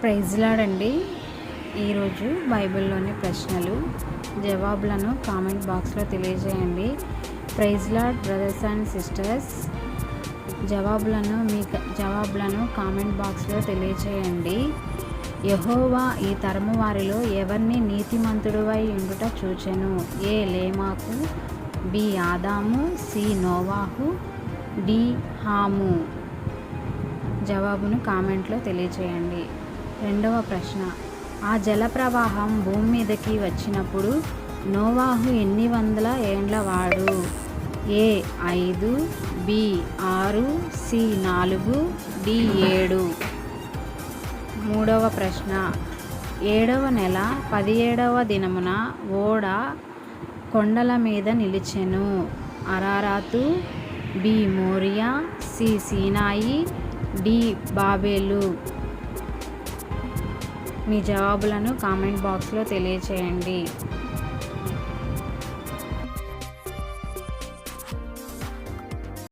Praise lord అండి. ఈరోజు బైబిల్లోని ప్రశ్నలు జవాబులను కామెంట్ బాక్స్లో తెలియజేయండి. Praise lord brothers and sisters. జవాబులను కామెంట్ బాక్స్లో తెలియజేయండి. యెహోవా ఈ తరము వారిలో ఎవరిని నీతిమంతుడువై ఉండుట చూచెను? ఏ లేమాకు, బి ఆదాము, సి నోవాహు, డి హాము. జవాబును కామెంట్లో తెలియచేయండి. రెండవ ప్రశ్న, ఆ జల ప్రవాహం భూమి మీదకి వచ్చినప్పుడు నోవాహు ఎన్ని వందల ఏండ్ల వాడు? ఏ 5, బి 6, సి 4, డి 7. మూడవ ప్రశ్న, 7వ నెల 17వ దినమున ఓడ కొండల మీద నిలిచెను. అరారాతు, బి మోరియా, సి సీనాయి, డి బాబేలు. మీ జవాబులను కామెంట్ బాక్స్లో తెలియచేయండి.